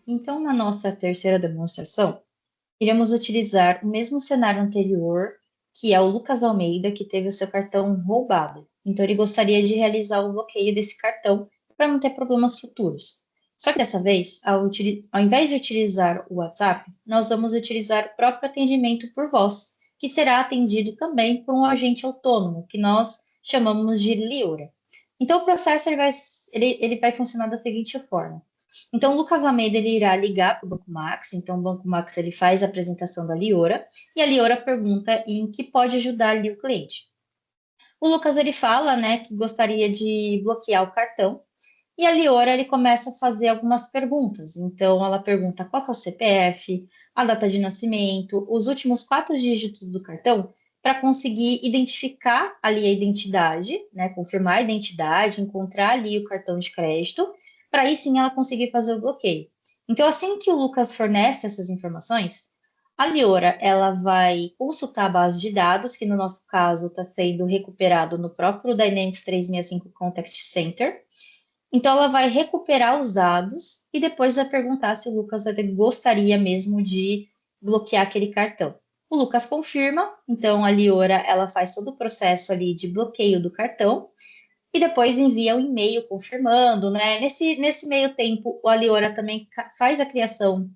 Então, na nossa terceira demonstração, iremos utilizar o mesmo cenário anterior, que é o Lucas Almeida, que teve o seu cartão roubado. Então, ele gostaria de realizar o bloqueio desse cartão para não ter problemas futuros. Só que dessa vez, ao invés de utilizar o WhatsApp, nós vamos utilizar o próprio atendimento por voz, que será atendido também por um agente autônomo, que nós chamamos de Liora. Então, o processo ele vai funcionar da seguinte forma. Então, o Lucas Almeida ele irá ligar para o Banco Max. Então, o Banco Max ele faz a apresentação da Liora e a Liora pergunta em que pode ajudar ali o cliente. O Lucas ele fala, né, que gostaria de bloquear o cartão e a Liora ele começa a fazer algumas perguntas. Então, ela pergunta qual que é o CPF, a data de nascimento, os últimos 4 dígitos do cartão para conseguir identificar ali a identidade, né, confirmar a identidade, encontrar ali o cartão de crédito para aí sim ela conseguir fazer o bloqueio. Então, assim que o Lucas fornece essas informações, a Liora ela vai consultar a base de dados, que no nosso caso está sendo recuperado no próprio Dynamics 365 Contact Center. Então, ela vai recuperar os dados e depois vai perguntar se o Lucas gostaria mesmo de bloquear aquele cartão. O Lucas confirma, então a Liora ela faz todo o processo ali de bloqueio do cartão e depois envia um e-mail confirmando, né? Nesse meio tempo, o Aliora também faz a criação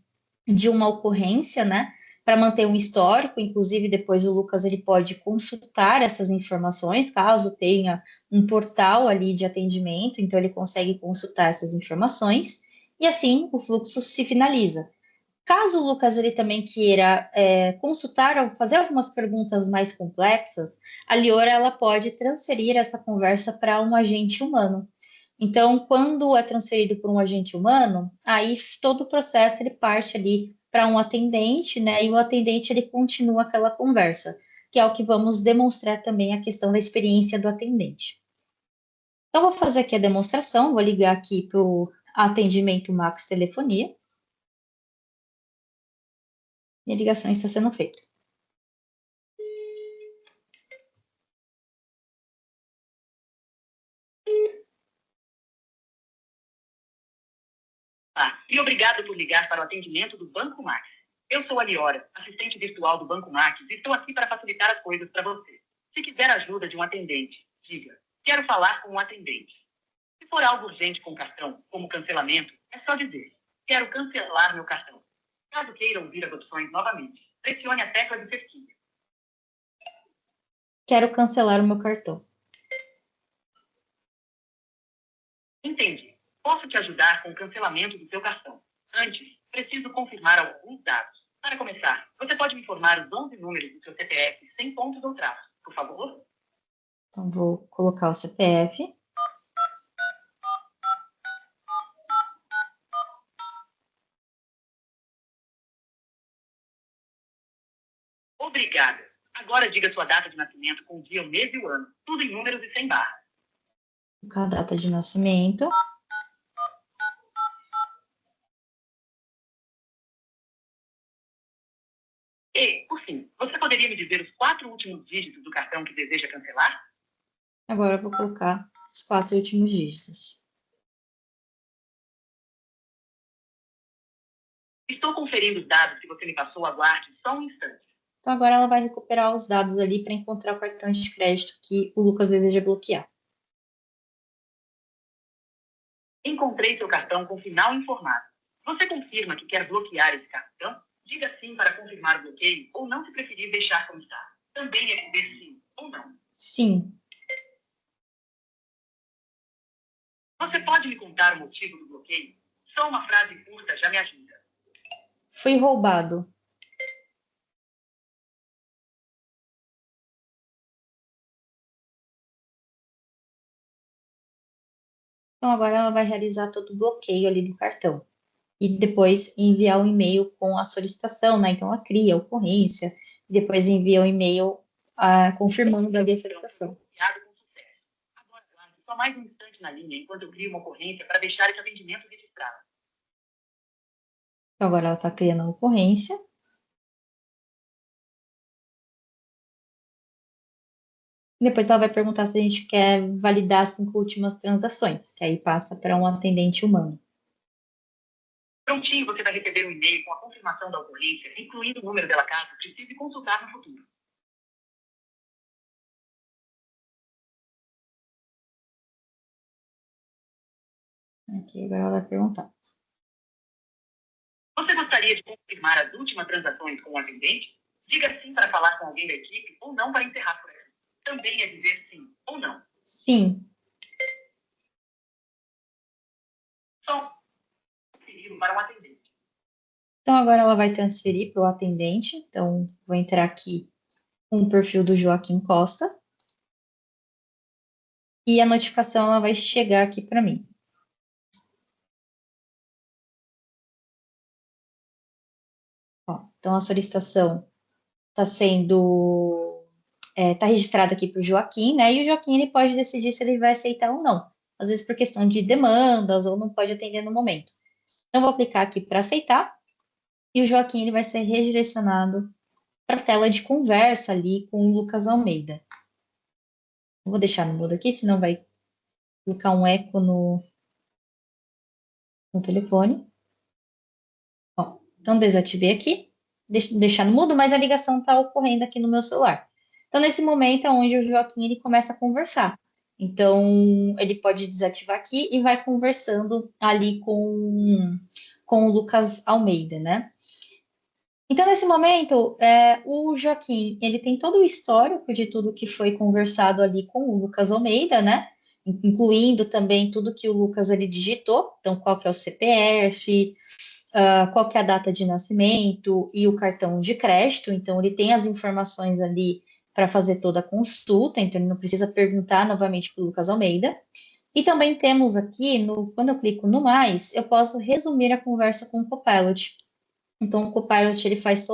de uma ocorrência, né? Para manter um histórico, inclusive depois o Lucas ele pode consultar essas informações, caso tenha um portal ali de atendimento, então ele consegue consultar essas informações, e assim o fluxo se finaliza. Caso o Lucas ele também queira consultar ou fazer algumas perguntas mais complexas, a Liora ela pode transferir essa conversa para um agente humano. Então, quando é transferido por um agente humano, aí todo o processo ele parte ali para um atendente, né? E o atendente ele continua aquela conversa, que é o que vamos demonstrar também a questão da experiência do atendente. Então, vou fazer aqui a demonstração, vou ligar aqui para o atendimento Max Telefonia. E a ligação está sendo feita. E obrigado por ligar para o atendimento do Banco Max. Eu sou a Liora, assistente virtual do Banco Max, e estou aqui para facilitar as coisas para você. Se quiser ajuda de um atendente, diga, quero falar com um atendente. Se for algo urgente com o cartão, como cancelamento, é só dizer, quero cancelar meu cartão. Caso queira ouvir as opções novamente, pressione a tecla de pesquisa. Quero cancelar o meu cartão. Entendi. Posso te ajudar com o cancelamento do seu cartão. Antes, preciso confirmar alguns dados. Para começar, você pode me informar os 11 números do seu CPF sem pontos ou traços, por favor? Então, vou colocar o CPF. Obrigada. Agora diga sua data de nascimento com o dia, o mês e o ano. Tudo em números e sem barra. A data de nascimento. E, por fim, você poderia me dizer os 4 últimos dígitos do cartão que deseja cancelar? Agora eu vou colocar os 4 últimos dígitos. Estou conferindo os dados que você me passou, aguarde só um instante. Então, agora ela vai recuperar os dados ali para encontrar o cartão de crédito que o Lucas deseja bloquear. Encontrei seu cartão com final informado. Você confirma que quer bloquear esse cartão? Diga sim para confirmar o bloqueio ou não se preferir deixar como está. Também é dizer sim ou não. Sim. Você pode me contar o motivo do bloqueio? Só uma frase curta já me ajuda. Fui roubado. Então, agora ela vai realizar todo o bloqueio ali do cartão. E depois enviar um e-mail com a solicitação, né? Então, ela cria a ocorrência, e depois envia um e-mail confirmando ali a solicitação. Agora, só mais um instante na linha, enquanto eu crio uma ocorrência para deixar esse atendimento registrado. Então, agora ela está criando a ocorrência. Depois ela vai perguntar se a gente quer validar as 5 últimas transações, que aí passa para um atendente humano. Prontinho, você vai receber um e-mail com a confirmação da ocorrência, incluindo o número dela caso precise consultar no futuro. Aqui, agora ela vai perguntar. Você gostaria de confirmar as últimas transações com o atendente? Diga sim para falar com alguém da equipe ou não para encerrar por aqui. Também é dizer sim ou não. Sim. Só transferi para um atendente. Então, agora ela vai transferir para o atendente. Então, vou entrar aqui com o perfil do Joaquim Costa. E a notificação ela vai chegar aqui para mim. Ó, então, a solicitação está sendo... Está registrada aqui para o Joaquim, né? E o Joaquim ele pode decidir se ele vai aceitar ou não. Às vezes por questão de demandas ou não pode atender no momento. Então, vou aplicar aqui para aceitar. E o Joaquim ele vai ser redirecionado para a tela de conversa ali com o Lucas Almeida. Eu vou deixar no mudo aqui, senão vai colocar um eco no telefone. Ó, então, desativei aqui, deixar no mudo, mas a ligação está ocorrendo aqui no meu celular. Então, nesse momento é onde o Joaquim ele começa a conversar. Então, ele pode desativar aqui e vai conversando ali com o Lucas Almeida, né? Então, nesse momento, o Joaquim, ele tem todo o histórico de tudo que foi conversado ali com o Lucas Almeida, né? Incluindo também tudo que o Lucas ele digitou, então qual que é o CPF, qual que é a data de nascimento e o cartão de crédito, então ele tem as informações ali para fazer toda a consulta, então ele não precisa perguntar novamente para o Lucas Almeida. E também temos aqui, quando eu clico no mais, eu posso resumir a conversa com o Copilot. Então, o Copilot, ele faz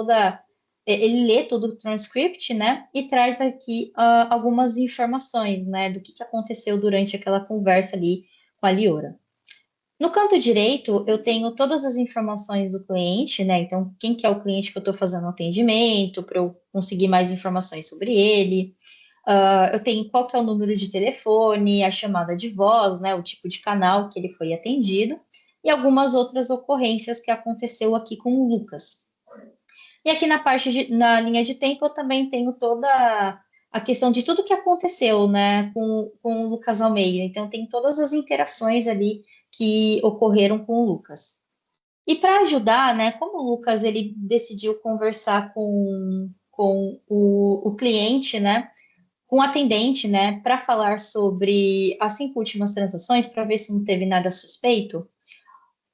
ele lê todo o transcript, né, e traz aqui algumas informações, né, do que aconteceu durante aquela conversa ali com a Liora. No canto direito, eu tenho todas as informações do cliente, né, então, quem que é o cliente que eu estou fazendo o atendimento, para eu conseguir mais informações sobre ele. Eu tenho qual que é o número de telefone, a chamada de voz, né, o tipo de canal que ele foi atendido, e algumas outras ocorrências que aconteceu aqui com o Lucas. E aqui na linha de tempo, eu também tenho toda a questão de tudo que aconteceu, né, com o Lucas Almeida. Então, tem todas as interações ali que ocorreram com o Lucas. E para ajudar, né, como o Lucas ele decidiu conversar com o cliente, né, com o atendente, né, para falar sobre as 5 últimas transações, para ver se não teve nada suspeito,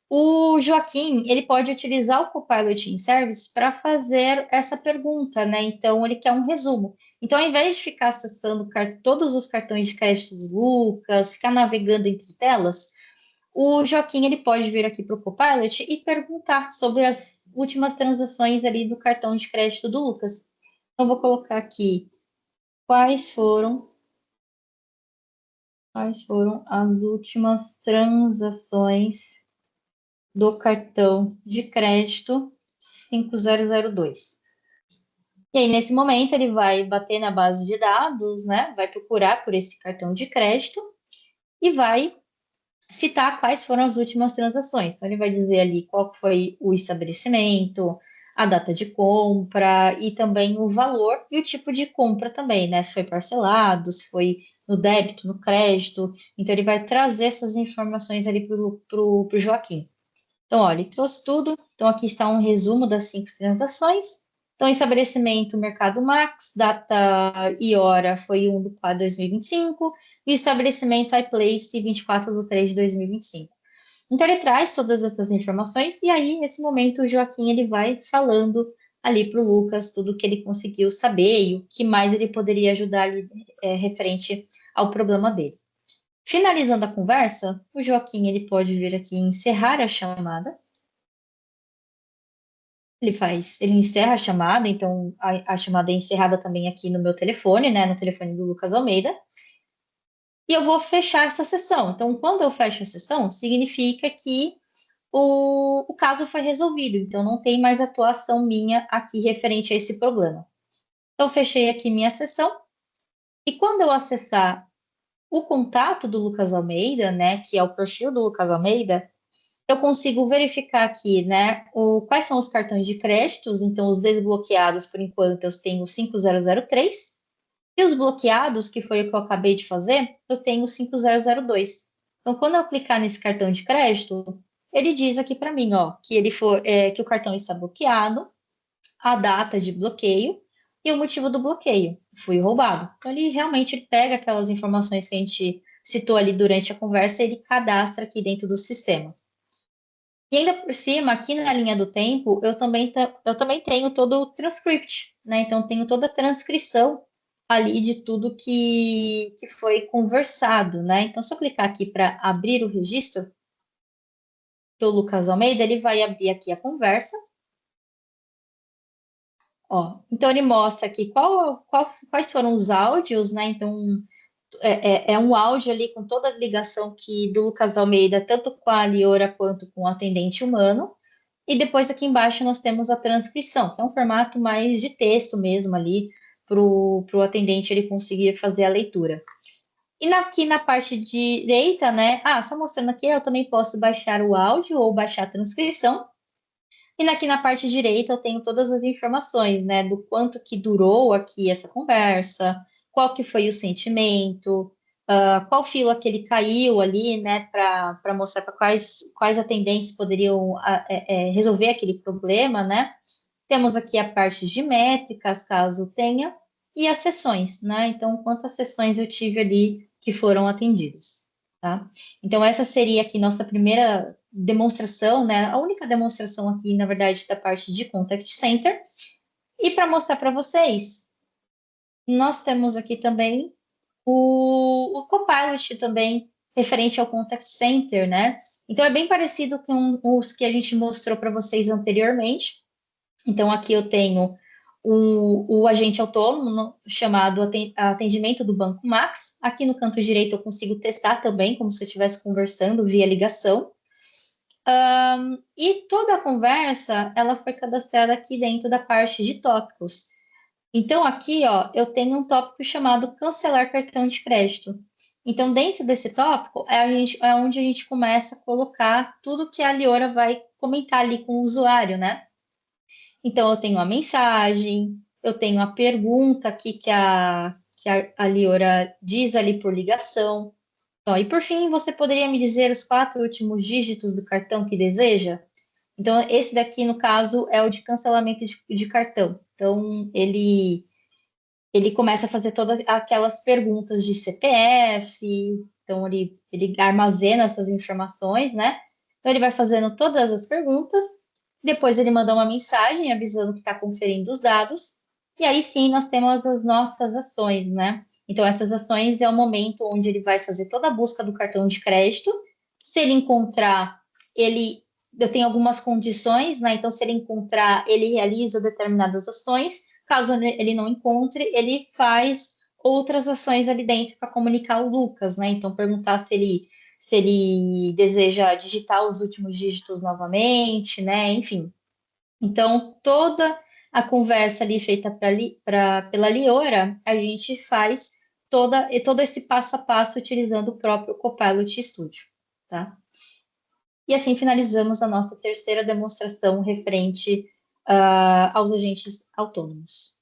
o Joaquim, ele pode utilizar o Copilot in Service para fazer essa pergunta, né? Então, ele quer um resumo. Então, ao invés de ficar acessando todos os cartões de crédito do Lucas, ficar navegando entre telas, o Joaquim, ele pode vir aqui para o Copilot e perguntar sobre as últimas transações ali do cartão de crédito do Lucas. Então, vou colocar aqui quais foram as últimas transações do cartão de crédito 5002. E aí, nesse momento, ele vai bater na base de dados, né? Vai procurar por esse cartão de crédito e vai citar quais foram as últimas transações. Então, ele vai dizer ali qual foi o estabelecimento, a data de compra e também o valor e o tipo de compra também, né? Se foi parcelado, se foi no débito, no crédito. Então, ele vai trazer essas informações ali para o Joaquim. Então, olha, ele trouxe tudo. Então, aqui está um resumo das 5 transações. Então, estabelecimento Mercado Max, data e hora foi 1/4/2025, e o estabelecimento iPlace 24/3/2025. Então, ele traz todas essas informações, e aí, nesse momento, o Joaquim ele vai falando ali para o Lucas tudo o que ele conseguiu saber e o que mais ele poderia ajudar ali, referente ao problema dele. Finalizando a conversa, o Joaquim ele pode vir aqui encerrar a chamada. Ele encerra a chamada, então a chamada é encerrada também aqui no meu telefone, né, no telefone do Lucas Almeida. E eu vou fechar essa sessão. Então, quando eu fecho a sessão, significa que o caso foi resolvido. Então, não tem mais atuação minha aqui referente a esse problema. Então, fechei aqui minha sessão. E quando eu acessar o contato do Lucas Almeida, né, que é o perfil do Lucas Almeida, eu consigo verificar aqui, né, quais são os cartões de créditos. Então, os desbloqueados, por enquanto, eu tenho 5003, e os bloqueados, que foi o que eu acabei de fazer, eu tenho 5002. Então, quando eu clicar nesse cartão de crédito, ele diz aqui para mim, ó, que que o cartão está bloqueado, a data de bloqueio e o motivo do bloqueio. Fui roubado. Então, ele realmente pega aquelas informações que a gente citou ali durante a conversa e ele cadastra aqui dentro do sistema. E ainda por cima, aqui na linha do tempo, eu também tenho todo o transcript, né? Então, tenho toda a transcrição ali de tudo que foi conversado, né? Então, se eu clicar aqui para abrir o registro do Lucas Almeida, ele vai abrir aqui a conversa. Ó, então, ele mostra aqui quais foram os áudios, né? Então, é um áudio ali com toda a ligação do Lucas Almeida, tanto com a Liora quanto com o atendente humano. E depois aqui embaixo nós temos a transcrição, que é um formato mais de texto mesmo ali, para o atendente ele conseguir fazer a leitura. E aqui na parte direita, né? Só mostrando aqui, eu também posso baixar o áudio ou baixar a transcrição. E aqui na parte direita eu tenho todas as informações, né? Do quanto que durou aqui essa conversa, qual que foi o sentimento, qual fila que ele caiu ali, né? Para mostrar para quais atendentes poderiam resolver aquele problema, né? Temos aqui a parte de métricas, caso tenha, e as sessões, né? Então, quantas sessões eu tive ali que foram atendidas, tá? Então, essa seria aqui nossa primeira demonstração, né? A única demonstração aqui, na verdade, da parte de Contact Center. E para mostrar para vocês, nós temos aqui também o Copilot também, referente ao Contact Center, né? Então, é bem parecido com os que a gente mostrou para vocês anteriormente. Então, aqui eu tenho o agente autônomo chamado atendimento do Banco Max. Aqui no canto direito eu consigo testar também, como se eu estivesse conversando via ligação. E toda a conversa, ela foi cadastrada aqui dentro da parte de tópicos. Então, aqui, ó, eu tenho um tópico chamado cancelar cartão de crédito. Então, dentro desse tópico, é onde a gente começa a colocar tudo que a Liora vai comentar ali com o usuário, né? Então, eu tenho a mensagem, eu tenho a pergunta aqui que a Liora diz ali por ligação. Ó, e por fim, você poderia me dizer os 4 últimos dígitos do cartão que deseja? Então, esse daqui, no caso, é o de cancelamento de cartão. Então, ele começa a fazer todas aquelas perguntas de CPF, então ele armazena essas informações, né? Então, ele vai fazendo todas as perguntas, depois ele manda uma mensagem avisando que está conferindo os dados, e aí sim nós temos as nossas ações, né? Então, essas ações é o momento onde ele vai fazer toda a busca do cartão de crédito. Se ele encontrar, eu tenho algumas condições, né? Então, se ele encontrar, ele realiza determinadas ações. Caso ele não encontre, ele faz outras ações ali dentro para comunicar ao Lucas, né? Então, perguntar se ele deseja digitar os últimos dígitos novamente, né? Enfim. Então, toda a conversa ali feita pela Liora, a gente faz todo esse passo a passo utilizando o próprio Copilot Studio, tá? E assim finalizamos a nossa terceira demonstração referente aos agentes autônomos.